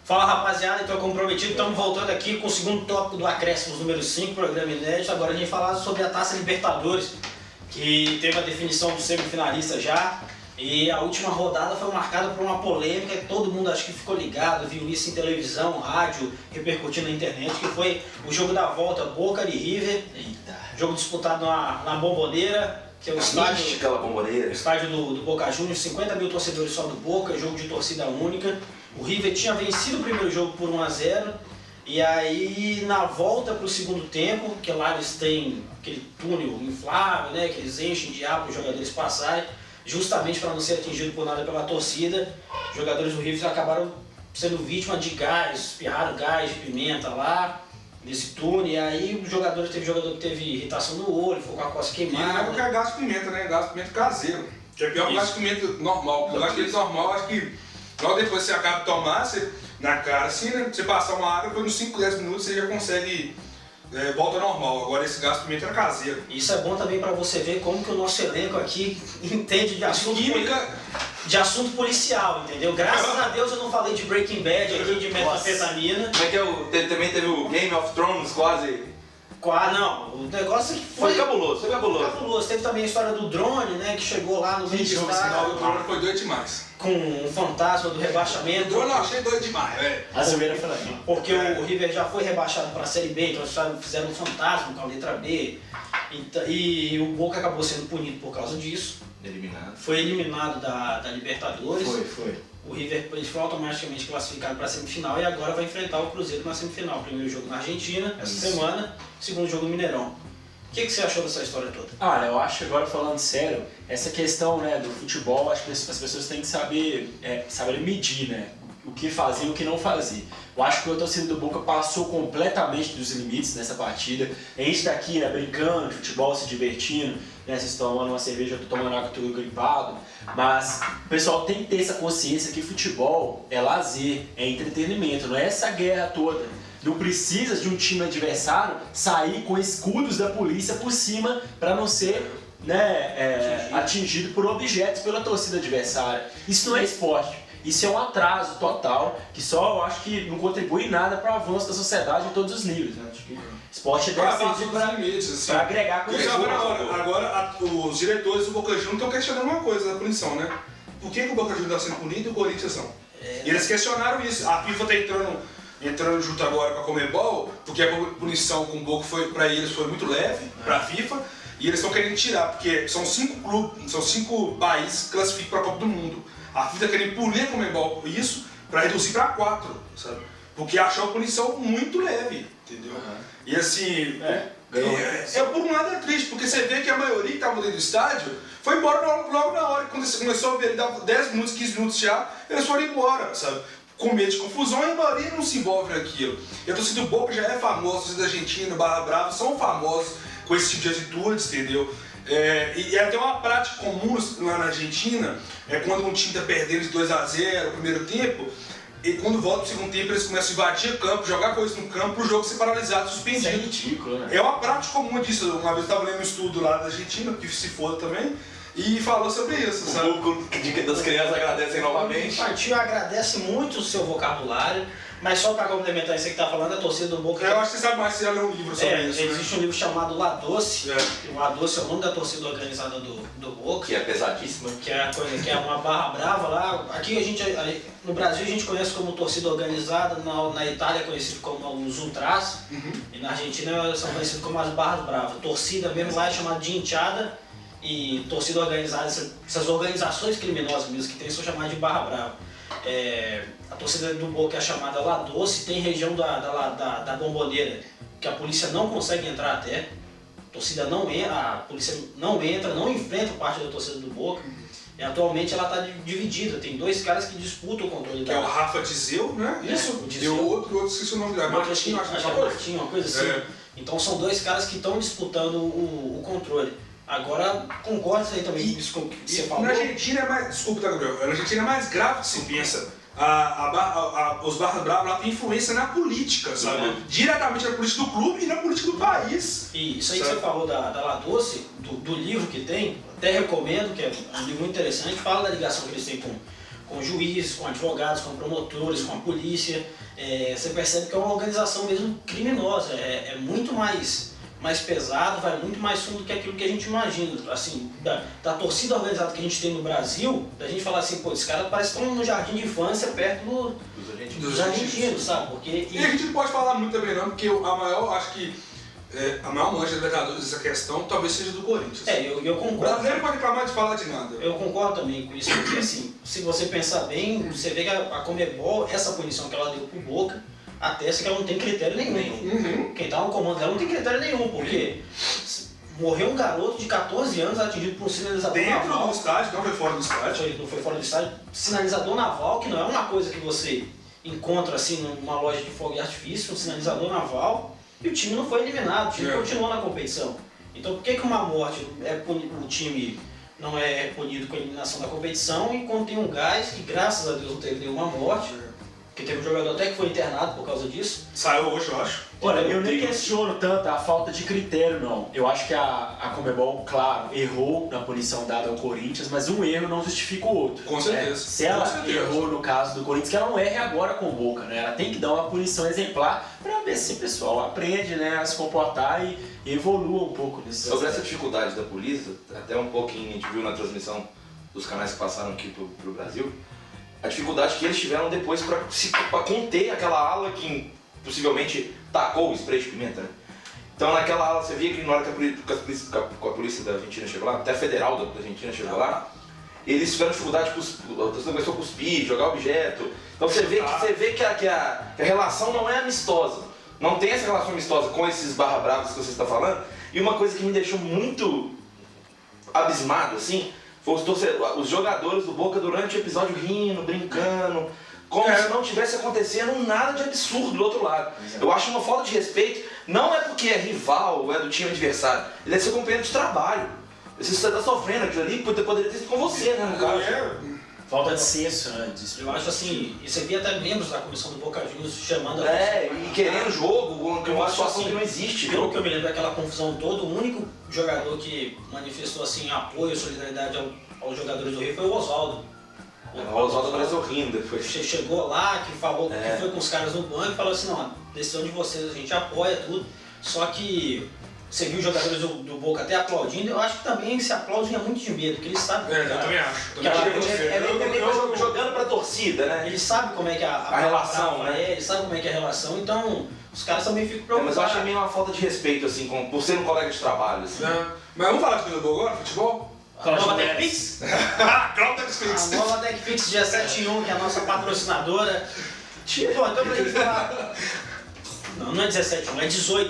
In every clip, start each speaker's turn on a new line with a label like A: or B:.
A: Fala rapaziada, então como prometido, estamos voltando aqui com o segundo tópico do Acréscimos número 5, programa inédito. Agora a gente vai falar sobre a Taça Libertadores, que teve a definição do semifinalista já. E a última rodada foi marcada por uma polêmica que todo mundo acho que ficou ligado, viu isso em televisão, rádio, repercutindo na internet, que foi o jogo da volta Boca e River.
B: Eita.
A: Jogo disputado na Bomboneira, que é o estádio do Boca Juniors, 50 mil torcedores só do Boca, jogo de torcida única. O River tinha vencido o primeiro jogo por 1-0, e aí na volta para o segundo tempo, que lá eles têm aquele túnel inflável, né, que eles enchem de ar para os jogadores passarem, justamente para não ser atingido por nada pela torcida. Os jogadores do River acabaram sendo vítima de gás, espirraram gás de pimenta lá nesse túnel, e aí teve jogador que teve irritação no olho, ficou com a costa queimada.
C: E não é porque é gás de pimenta, né? Gás de pimenta caseiro, que é pior que o gás de pimenta normal. O gás de pimenta normal, acho que logo depois você acaba de tomar, você, na cara assim, né? Você passar uma água, depois nos 5, 10 minutos você já consegue volta normal. Agora esse gás de pimenta era caseiro.
A: Isso é bom também para você ver como que o nosso elenco aqui entende de assunto policial, entendeu? Graças a Deus eu não falei de Breaking Bad aqui, de metanfetamina.
B: Como é que é também teve o Game of Thrones quase?
A: Não, o negócio
B: foi cabuloso, foi cabuloso.
A: Teve também a história do drone, né, que chegou lá no meio do
C: estádio. O drone foi doido demais.
A: Com um fantasma do rebaixamento.
C: O drone eu achei doido demais, velho.
D: A zoeira foi lá.
A: Porque o River já foi rebaixado para a Série B, então eles fizeram um fantasma com a letra B. E o Boca acabou sendo punido por causa disso.
B: Eliminado.
A: Foi eliminado da Libertadores.
D: Foi.
A: O River foi automaticamente classificado para a semifinal e agora vai enfrentar o Cruzeiro na semifinal. Primeiro jogo na Argentina, essa semana, segundo jogo no Mineirão. O que você achou dessa história toda?
D: Olha, eu acho, agora falando sério, essa questão, né, do futebol, acho que as pessoas têm que saber medir, né, o que fazer e o que não fazer. Eu acho que a torcida do Boca passou completamente dos limites nessa partida. A gente tá aqui, né, brincando de futebol, se divertindo, né, vocês tomando uma cerveja, eu tô tomando água, tô gripado. Mas o pessoal tem que ter essa consciência que futebol é lazer, é entretenimento, não é essa guerra toda. Não precisa de um time adversário sair com escudos da polícia por cima para não ser, né, atingido por objetos pela torcida adversária. Isso não é esporte. Isso é um atraso total, que só eu acho que não contribui em nada para o avanço da sociedade em todos os níveis. Né? Acho que esporte deve ser para agregar conhecimento.
C: Agora os diretores do Boca Juniors estão questionando uma coisa da punição, né? Por que o Boca Juniors está sendo punido e o Corinthians não? E eles questionaram isso. A FIFA está entrando junto agora com a Conmebol, porque a punição com o Boca para eles foi muito leve, para a FIFA, e eles estão querendo tirar, porque são 5 clubes, são 5 países que classificam para a Copa do Mundo. A FIFA está querendo punir a Conmebol por isso, para reduzir para 4, sabe? Porque achou a punição muito leve, entendeu? E assim, por um lado é triste, porque você vê que a maioria que estava dentro do estádio foi embora logo na hora, quando você começou a ver, ele dava 10 minutos, 15 minutos já, eles foram embora, sabe? Com medo de confusão, e a maioria não se envolve naquilo. E a torcida do Boca já é famosa, a torcida argentina, Barra Brava, são famosos com esse tipo de atitudes, entendeu? E até uma prática comum lá na Argentina, quando um time está perdendo de 2-0 no primeiro tempo, e quando volta no segundo tempo eles começam a invadir o campo, jogar coisas no campo para o jogo ser paralisado, suspendido.
D: Isso é ridículo, né?
C: É uma prática comum disso. Uma vez eu estava lendo um estudo lá da Argentina, que se foda também, e falou sobre isso, sabe?
B: O público das crianças agradecem novamente.
A: O infantil agradece muito o seu vocabulário, mas só para complementar isso que está falando, a torcida do Boca...
C: Eu acho que você sabe mais, você já leu um livro sobre isso,
A: existe um livro chamado La Doce. O La Doce é o nome da torcida organizada do Boca.
B: Que é pesadíssima.
A: Que é uma barra brava lá. Aqui no Brasil a gente conhece como torcida organizada, na Itália é conhecido como os ultras, e na Argentina são conhecidos como as barras bravas. Torcida mesmo lá é chamada de hinchada, e torcida organizada, essas organizações criminosas mesmo que tem, são chamadas de barra brava. A torcida do Boca é chamada La Doce, tem região da Bomboneira que a polícia não consegue entrar até. A polícia não entra, não enfrenta parte da torcida do Boca. E atualmente ela está dividida, tem 2 caras que disputam o controle
C: que é o Rafa Dizeu, né? Isso,
A: o
C: e o outro esqueci o nome dele, Martinho,
A: acho que é Martinho, uma coisa assim. Então são 2 caras que estão disputando o controle. Agora, concorda isso aí também com o que você falou?
C: Na Argentina é mais... Desculpa, tá, Gabriel? Na Argentina é mais grave do que se pensa. Os Barras Bravas lá têm influência na política, sabe? Diretamente na política do clube e na política do país.
A: E isso aí que você falou da La Doce, do livro que tem, até recomendo, que é um livro muito interessante, fala da ligação que eles têm com com juízes, com advogados, com promotores, com a polícia. Você percebe que é uma organização mesmo criminosa, é muito mais pesado, vai muito mais fundo do que aquilo que a gente imagina. Assim, da torcida organizada que a gente tem no Brasil, da gente falar assim, pô, esses caras parecem que estão no jardim de infância perto dos argentinos, sabe? Porque,
C: E a gente não pode falar muito também não, porque acho que a maior mancha da Libertadores dessa questão talvez seja do Corinthians.
A: eu
C: O
A: concordo.
C: brasileiro pode reclamar de falar de nada.
A: Eu concordo também com isso, porque assim, se você pensar bem, você vê que a Conmebol, essa punição que ela deu pro Boca, atesta que ela não tem critério nenhum. Quem tá no comando dela não tem critério nenhum, porque morreu um garoto de 14 anos atingido por um sinalizador
C: Dentro
A: naval.
C: do estádio, não foi fora do estádio.
A: Não foi fora do estádio. Sinalizador naval, que não é uma coisa que você encontra assim numa loja de fogo e artifício, um sinalizador naval, e o time não foi eliminado, o time continuou na competição. Então por que uma morte o time não é punido com a eliminação da competição, e quando tem um gás, que graças a Deus não teve nenhuma morte, porque teve um jogador até que foi internado por causa disso.
C: Saiu hoje, eu acho.
D: Olha, eu nem questiono tanto a falta de critério, não. Eu acho que a Conmebol, claro, errou na punição dada ao Corinthians, mas um erro não justifica o outro.
C: Com certeza.
D: Se ela errou no caso do Corinthians, que ela não erre agora com o Boca, né? Ela tem que dar uma punição exemplar para ver se o pessoal aprende, né, a se comportar e evolua um pouco nisso.
B: Sobre essa dificuldade da polícia, até um pouquinho a gente viu na transmissão dos canais que passaram aqui pro Brasil, a dificuldade que eles tiveram depois para conter aquela ala que possivelmente tacou o spray de pimenta, né? Então naquela ala você via que na hora que a polícia da Argentina chegou lá, até a federal da Argentina chegou lá, eles tiveram dificuldade, a torcida começou a cuspir, jogar objeto. Então você vê que a relação não é amistosa, não tem essa relação amistosa com esses barra bravos que você está falando. E uma coisa que me deixou muito abismado, assim, foi os jogadores do Boca durante o episódio rindo, brincando, como se não tivesse acontecendo nada de absurdo do outro lado. Eu acho uma falta de respeito, não é porque é rival ou é do time adversário, ele é seu companheiro de trabalho. Se você está sofrendo aquilo ali, poderia ter sido com você, né, no caso.
D: Falta de senso, né?
A: Eu acho assim, e você via até membros da comissão do Boca Juniors chamando
B: E querendo jogo, uma situação que não existe.
A: Pelo que eu me lembro daquela confusão toda, o único jogador que manifestou assim apoio e solidariedade aos jogadores do Rio foi o Oswaldo.
B: O Oswaldo apareceu rindo depois.
A: Chegou lá, que falou que foi com os caras no banco e falou assim, não, a decisão de vocês a gente apoia tudo, só que você viu os jogadores do Boca até aplaudindo, eu acho que também se aplaudem é muito de medo, porque eles sabem.
C: Eu também acho.
B: Jogando pra torcida, né?
A: Eles sabem como é que a
B: relação, né?
A: Eles sabem como é que é a relação, então os caras também ficam preocupados.
B: Mas eu acho meio uma falta de respeito, assim, por ser um colega de trabalho. Assim.
C: Mas vamos falar de coisa boa agora, futebol?
A: A nova TechPix?
C: Cláudio TechPix.
A: A nova TechPix dia 7-1, que é a nossa patrocinadora. Pô, então pra gente falar... Não é 17-1, é 18-1.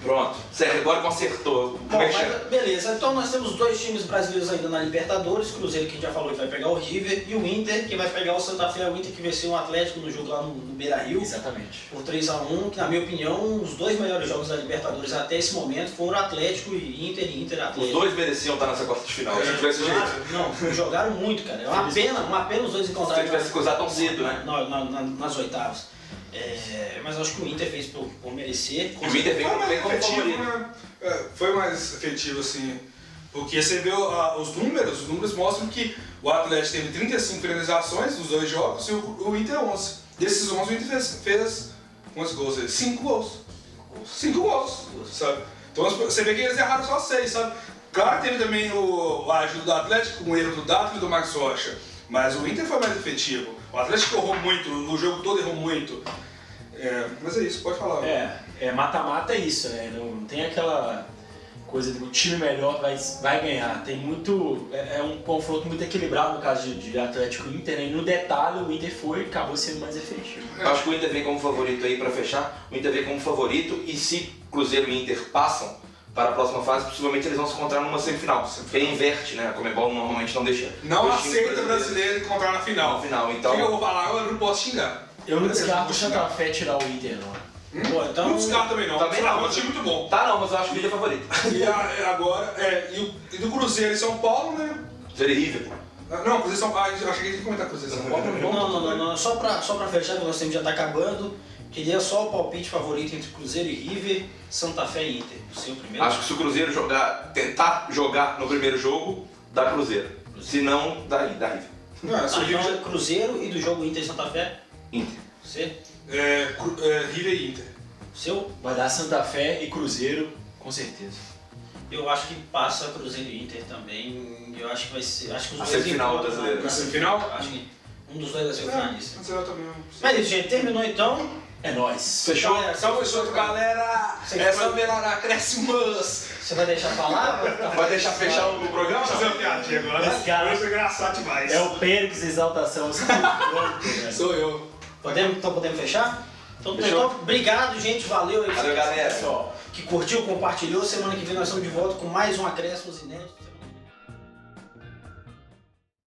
B: Pronto, agora consertou.
A: Bom, mas beleza, então nós temos dois times brasileiros ainda na Libertadores, Cruzeiro que a gente já falou que vai pegar o River, e o Inter que vai pegar o Santa Fé, o Inter que venceu o Atlético no jogo lá no Beira-Rio.
D: Exatamente.
A: Por 3-1, que na minha opinião, os dois melhores jogos da Libertadores até esse momento foram Atlético e Inter Atlético.
B: Os dois mereciam estar nessa quarta de final, se tivesse jeito.
A: Não, jogaram muito, cara. É uma pena os dois encontrarem.
B: Se tivesse cruzado tão cedo, né?
A: Nas oitavas. Mas eu acho que o Inter fez por merecer.
B: E o Inter veio como favorito.
C: Né? Foi mais efetivo, assim, porque você vê os números mostram que o Atlético teve 35 finalizações nos dois jogos e o Inter 11. Desses 11 o Inter fez quantos gols? 5 gols. 5 gols, sabe? Então você vê que eles erraram só 6, sabe? Claro que teve também a ajuda do Atlético, com o erro do Dato e do Max Rocha, mas o Inter foi mais efetivo. O Atlético errou muito, no jogo todo errou muito. Mas é isso, pode falar.
D: Mata-mata é isso, né? Não tem aquela coisa de o time melhor vai ganhar. Tem muito. É um confronto muito equilibrado no caso de Atlético e Inter, né? E no detalhe o Inter acabou sendo mais efetivo.
B: Acho que o Inter vem como favorito aí pra fechar. O Inter vem como favorito e se Cruzeiro e Inter passam para a próxima fase, possivelmente eles vão se encontrar numa semifinal. Porque inverte, né? A Conmebol normalmente não deixa.
C: Não aceita brasileiro encontrar na final.
B: Na final, então.
C: O que eu vou falar agora, eu não posso xingar.
D: Eu não descarto o Santa Fé tirar o Inter, não.
A: Pô, então...
C: Não descarto também não.
B: Também não.
C: É um time muito bom.
B: Tá não, mas eu acho que o Inter é favorito.
C: E agora, e do Cruzeiro em São Paulo, né?
B: Cruzeiro e River.
C: Não, Cruzeiro São Paulo, eu achei que a gente ia comentar Cruzeiro São Paulo.
A: Não. Só pra fechar, que o nosso tempo já tá acabando, queria só o palpite favorito entre Cruzeiro e River, Santa Fé e Inter. O seu primeiro?
B: Acho que se o Cruzeiro tentar jogar no primeiro jogo, dá Cruzeiro. Se não, dá River.
C: Não, se o River
A: Então, Cruzeiro e do jogo Inter e Santa Fé?
B: Inter.
A: Você?
C: River e Inter.
A: Seu?
D: Vai dar Santa Fé e Cruzeiro, com certeza.
A: Eu acho que passa Cruzeiro e Inter também. Eu acho que vai ser. Acho que os
B: A
A: dois
B: semifinal
A: encontram
B: brasileira.
C: Na semifinal?
A: Acho que um dos dois vai ser o finalista.
C: Mas eu também.
A: Mas isso, gente, terminou então.
D: É nóis.
B: Fechou?
C: Salve isso, galera!
A: Você
C: Essa
A: foi-
C: melhorada cresce mas.
A: Você vai deixar falar?
B: Vai deixar fechar o programa?
C: Vamos fazer uma piadinha agora.
D: Esse cara-
C: Foi engraçado demais.
D: É o Pérez Exaltação.
C: Sou eu.
A: Então podemos fechar? Então,
B: Fechou.
A: obrigado, gente. Valeu aí.
B: Valeu, galera.
A: Pessoal que curtiu, compartilhou. Semana que vem nós estamos de volta com mais um Acréscimos Inéditos.